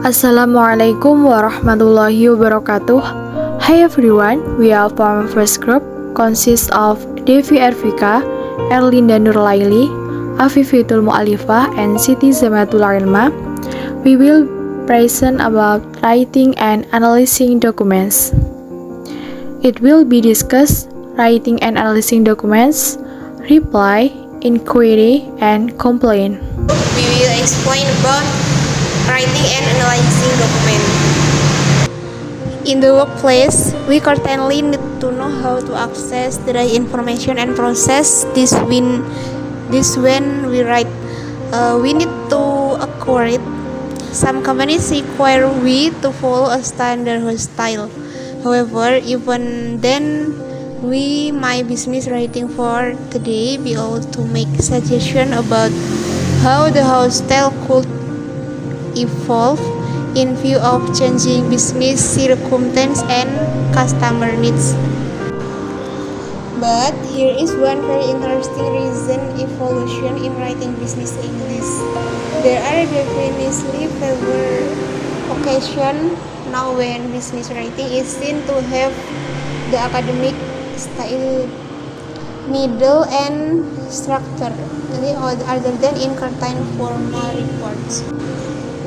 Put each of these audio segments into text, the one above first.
Assalamualaikum warahmatullahi wabarakatuh. Hi everyone, we are from first group consists of Devi Ervika, Erlinda Nurlaili, Afifitul Mu'alifah, and Siti Zamatul Ilma. We will present about writing and analyzing documents. It will be discussed writing and analyzing documents, reply, inquiry, and complaint. We will explain about writing and analyzing documents. In the workplace, we constantly need to know how to access the right information and process this when we write. We need to acquire it. Some companies require we to follow a standard style. However, even then, my business writing for today be able to make suggestion about how the house style could evolve in view of changing business circumstances and customer needs. But here is one very interesting reason evolution in writing business English. There are definitely favor occasion now when business writing is seen to have the academic style, middle and structure, other than in certain formal reports.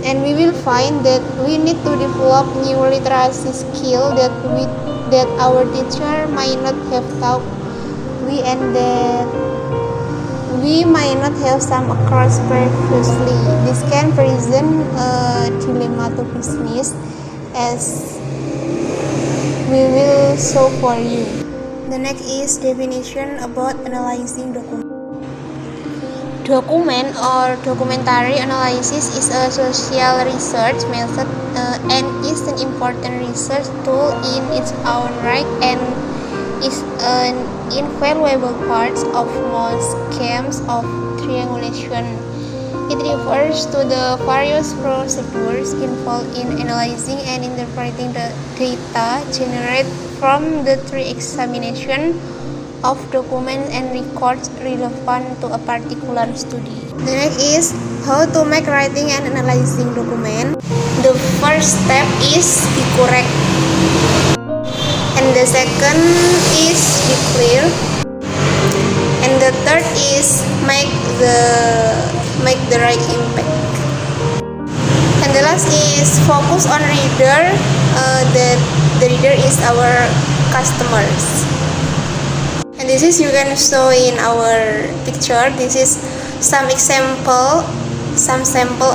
And we will find that we need to develop new literacy skill that our teacher might not have taught we, and that we might not have some across previously. This can present a dilemma to business, as we will show for you. The next is definition about analyzing documents. Document or documentary analysis is a social research method and is an important research tool in its own right, and is an invaluable part of most schemes of triangulation. It refers to the various procedures involved in analyzing and interpreting the data generated from the examination of documents and records relevant to a particular study. The next is how to make writing and analyzing document. The first step is be correct, and the second is be clear, and the third is make the right impact, and the last is focus on reader. That the reader is our customers. And this is you can show in our picture. This is some sample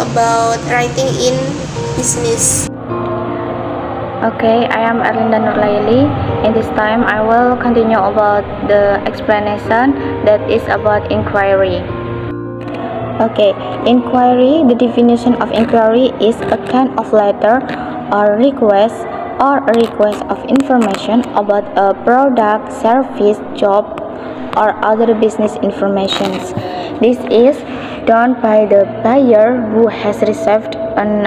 about writing in business. Okay, I am Erlinda Nurlaili. In this time, I will continue about the explanation that is about inquiry. Okay, inquiry. The definition of inquiry is a kind of letter or request of information about a product, service, job, or other business information. This is done by the buyer who has received an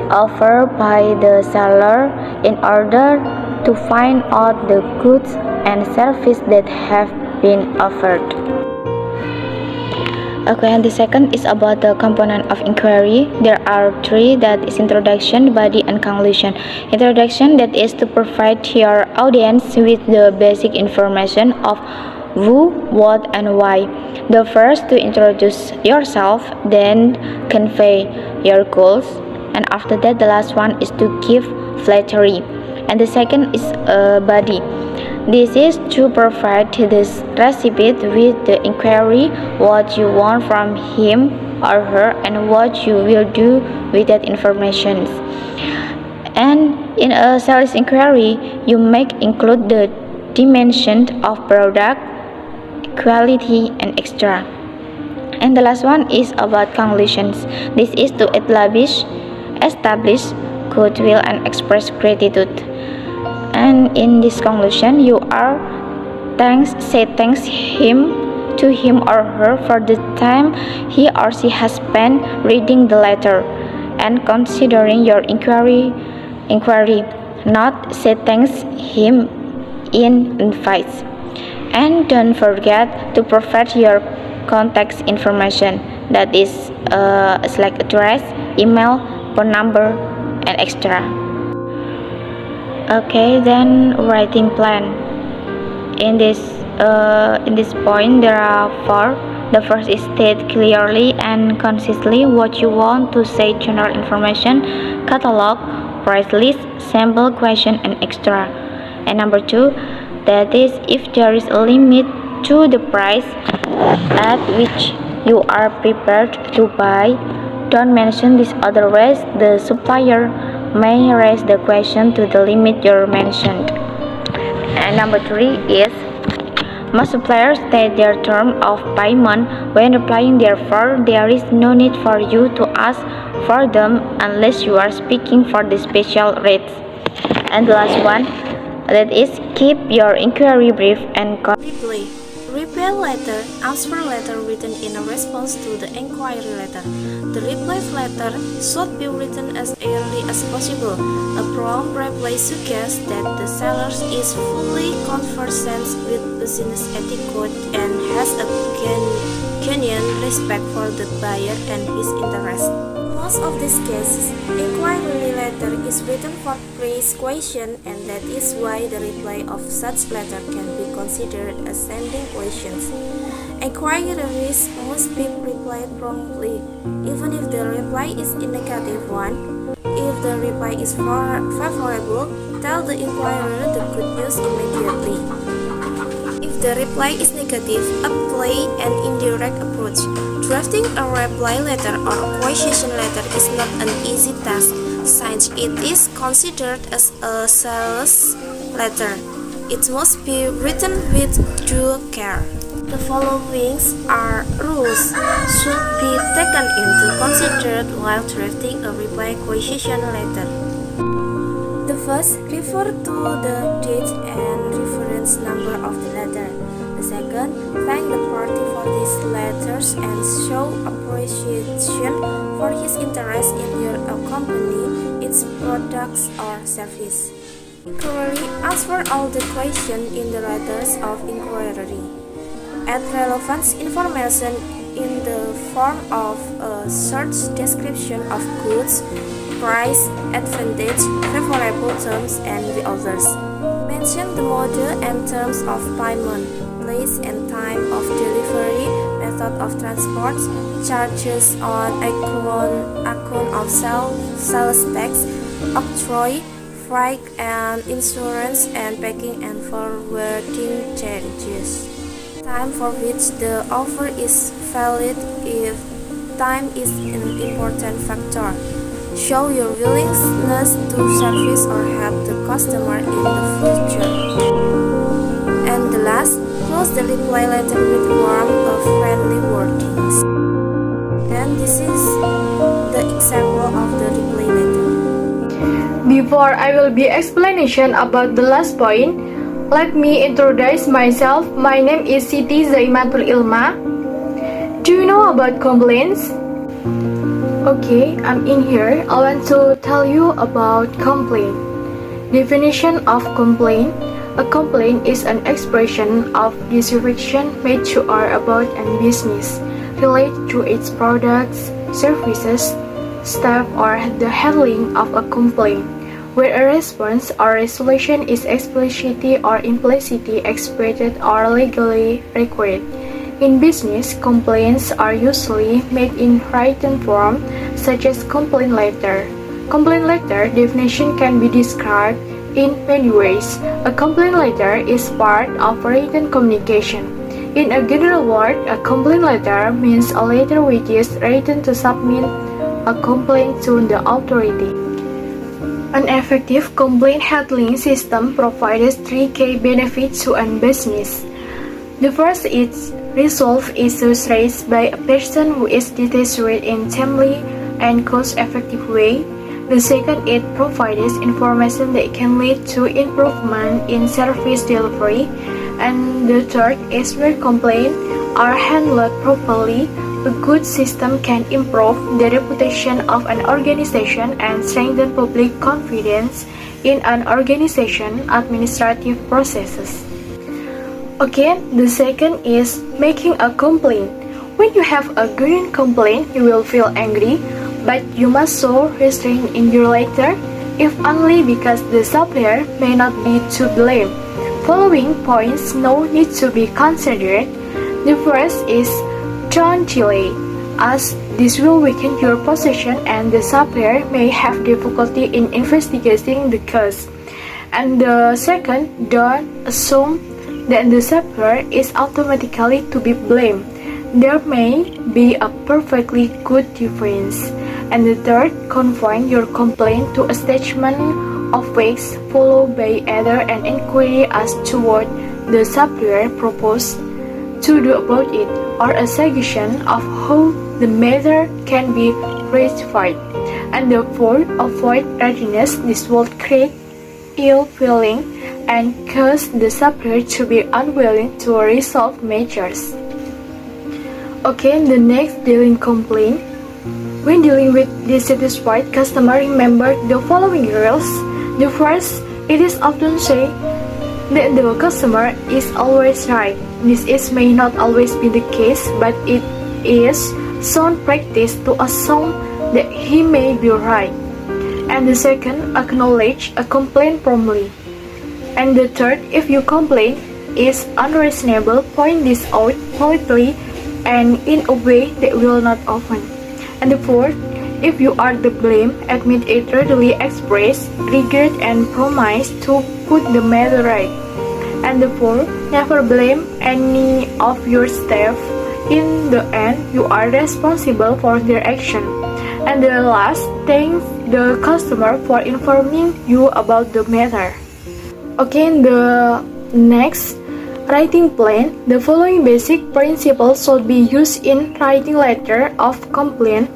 offer by the seller in order to find out the goods and services that have been offered. Okay, and the second is about the component of inquiry. There are three, that is introduction, body, and conclusion. Introduction, that is to provide your audience with the basic information of who, what, and why. The first to introduce yourself, then convey your goals, and after that the last one is to give flattery. And the second is body. This is to provide this recipient with the inquiry, what you want from him or her, and what you will do with that information. And in a sales inquiry, you may include the dimension of product, quality, and extra. And the last one is about conclusions. This is to establish goodwill and express gratitude. And in this conclusion, you are say thanks to him or her for the time he or she has spent reading the letter and considering your inquiry. Not say thanks him in invites. And don't forget to provide your contact information, that is like address, email, phone number, and etc. Okay, then writing plan. In this point there are four. The first is state clearly and concisely what you want to say: general information, catalog, price list, sample, question, and extra. And number two, that is, if there is a limit to the price at which you are prepared to buy, don't mention this, otherwise the supplier may raise the question to the limit you mentioned. And number three is, most suppliers state their term of payment when replying, therefore there is no need for you to ask for them unless you are speaking for the special rates. And the last one, that is, keep your inquiry brief and Reply. Reply letter, answer letter written in a response to the inquiry letter. The reply letter should be written as early as possible. A prompt reply suggests that the seller is fully conversant with business etiquette and has a genuine respect for the buyer and his interest. Most of these cases, inquiry letter is written for praise question, and that is why the reply of such letter can be considered as sending questions. Inquiries must be replied promptly, even if the reply is a negative one. If the reply is favorable, tell the inquirer the good news immediately. If the reply is negative, apply an indirect approach. Drafting a reply letter or a question letter is not an easy task, since it is considered as a sales letter. It must be written with due care. The following are rules should be taken into consideration while drafting a reply question letter. The first, refer to the date and reference number of the letter. The second, thank the party for these letters and show appreciation for his interest in your company, its products or service. Inquiry, answer all the questions in the letters of inquiry. Add relevant information in the form of a short description of goods, price, advantage, favorable terms, and the others. Mention the mode and terms of payment, place and time of delivery, method of transport, charges on account of sales tax, octroi, freight and insurance, and packing and forwarding charges. Time for which the offer is valid. If time is an important factor, show your willingness to service or help the customer in the future. And the last, close the reply letter with warm or friendly wordings. Then this is the example of the reply letter. Before I will be explanation about the last point, let me introduce myself. My name is Siti Zaimatul Ilma. Do you know about complaints? Okay, I'm in here. I want to tell you about complaint. Definition of complaint. A complaint is an expression of dissatisfaction made to or about a business related to its products, services, staff, or the handling of a complaint, where a response or resolution is explicitly or implicitly expressed or legally required. In business, complaints are usually made in written form, such as complaint letter. Complaint letter definition can be described in many ways. A complaint letter is part of written communication. In a general word, a complaint letter means a letter which is written to submit a complaint to the authority. An effective complaint handling system provides three key benefits to a business. The first is resolve issues raised by a person who is dissatisfied in a timely and cost-effective way. The second, it provides information that can lead to improvement in service delivery. And the third is where complaints are handled properly, a good system can improve the reputation of an organization and strengthen public confidence in an organization's administrative processes. Okay, the second is making a complaint. When you have a genuine complaint, you will feel angry, but you must show restraint in your letter, if only because the supplier may not be to blame. Following points now need to be considered. The first is don't delay, as this will weaken your position and the supplier may have difficulty in investigating the case. And the second, don't assume that the supplier is automatically to be blamed. There may be a perfectly good difference. And the third, confine your complaint to a statement of facts followed by either an inquiry as to what the supplier proposed to do about it or a suggestion of how the matter can be rectified. And the fourth, avoid readiness. This will create ill feeling and cause the supplier to be unwilling to resolve matters. Okay, the next, dealing complaint. When dealing with dissatisfied customer, remember the following rules. The first, it is often said that the customer is always right. This may not always be the case, but it is sound practice to assume that he may be right. And the second, acknowledge a complaint promptly. And the third, if your complaint is unreasonable, point this out politely and in a way that will not offend. And the fourth, if you are the blame, admit it readily, express regret and promise to put the matter right. And the fourth, never blame any of your staff. In the end, you are responsible for their action. And the last, thank the customer for informing you about the matter. Okay, the next, writing plan. The following basic principles should be used in writing letter of complaint.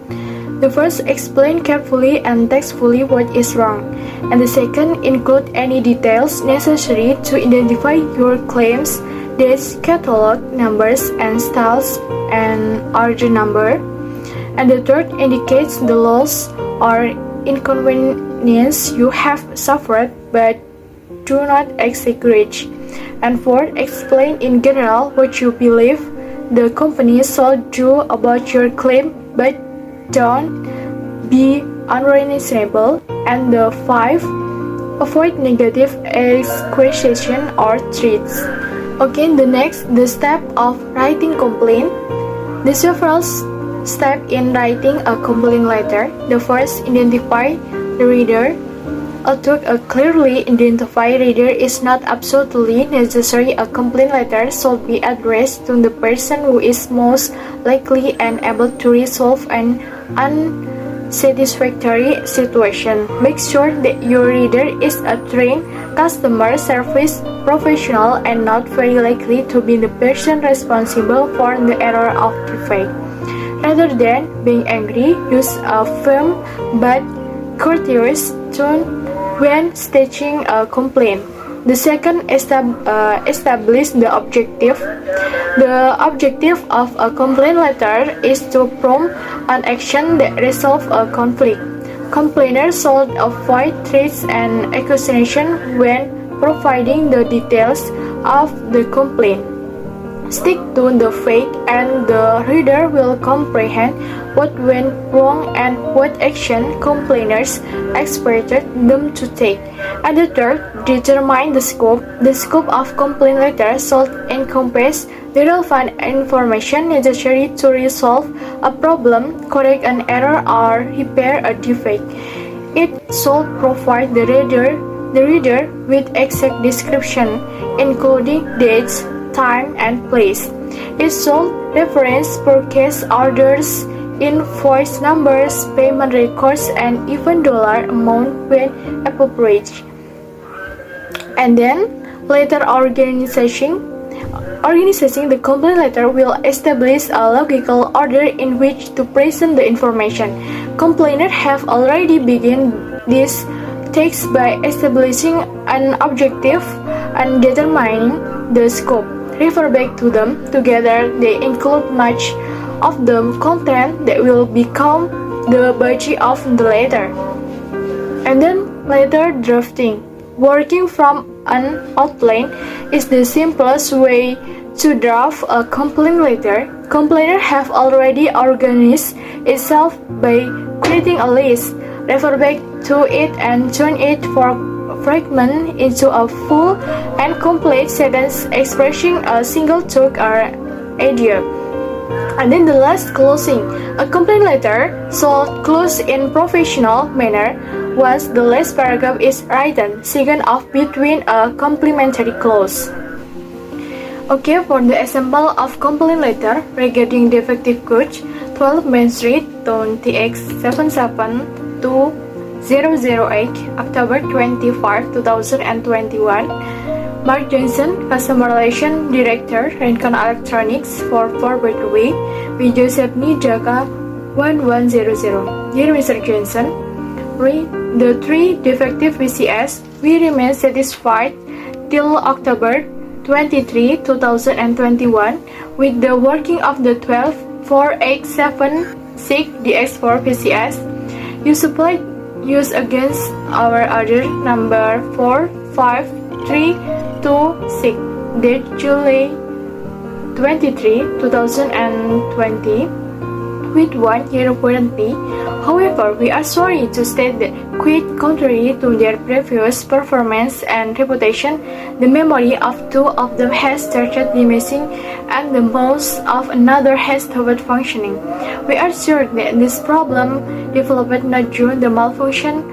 The first, explain carefully and tactfully what is wrong. And the second, include any details necessary to identify your claims, dates, catalog numbers, and styles, and order number. And the third, indicates the loss or inconvenience you have suffered, but do not exaggerate. And fourth, explain in general what you believe the company should do about your claim, but don't be unreasonable. And the five, avoid negative accusation or threats. Okay, the next, the step of writing complaint. The several steps in writing a complaint letter. The first, identify the reader. Although a clearly identified reader is not absolutely necessary, a complaint letter should be addressed to the person who is most likely and able to resolve an unsatisfactory situation. Make sure that your reader is a trained customer service professional and not very likely to be the person responsible for the error of defect. Rather than being angry, use a firm but courteous tone when staging a complaint. The second, establish the objective. The objective of a complaint letter is to prompt an action that resolves a conflict. Complainers should avoid threats and accusation when providing the details of the complaint. Stick to the fact, and the reader will comprehend what went wrong and what action complainers expected them to take. And the third, determine the scope. The scope of complaint letter should encompass the relevant information necessary to resolve a problem, correct an error, or repair a defect. It should provide the reader with exact description, including dates, time, and place. It should reference purchase orders, invoice numbers, payment records, and even dollar amount when appropriate. And then, letter organizing. Organizing the complaint letter will establish a logical order in which to present the information. Complainants have already begun this task by establishing an objective and determining the scope. Refer back to them. Together, they include much of the content that will become the body of the letter. And then, letter drafting. Working from an outline is the simplest way To draft a complaint letter, complainant have already organized itself by creating a list, refer back to it and join it for fragment into a full and complete sentence expressing a single thought or idea. And then the last closing. A complaint letter should close in professional manner once the last paragraph is written, second off between a complimentary clause. Okay, for the example of complaint letter regarding defective coach, 12 Main Street, Town TX 77208, October 25, 2021. Mark Johnson, Customer Relation Director, Rincon Electronics for Forwardway, with Joseph Nijaka 1100. Dear Mr. Johnson, read the 3 defective VCS. We remain satisfied till October 23, 2021 with the working of the 12 4876 DX4 VCS. You supplied use against our order number 45326 date July 23, 2020 with 1 year warranty. However, we are sorry to state that quite contrary to their previous performance and reputation, the memory of 2 of them has started diminishing and the mouse of another has stopped functioning. We are sure that this problem developed not due to the malfunction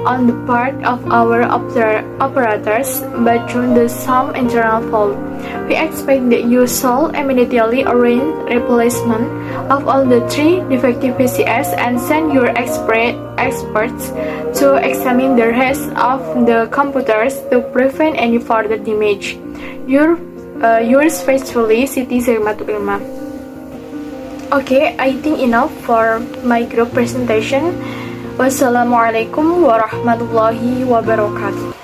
on the part of our operators, but due to some internal fault. We expect that you shall immediately arrange replacement of all the 3 defective PCS and send your experts to examine the rest of the computers to prevent any further damage. Yours faithfully, Siti Zermatul Ilma. Okay, I think enough for my group presentation. Wassalamualaikum warahmatullahi wabarakatuh.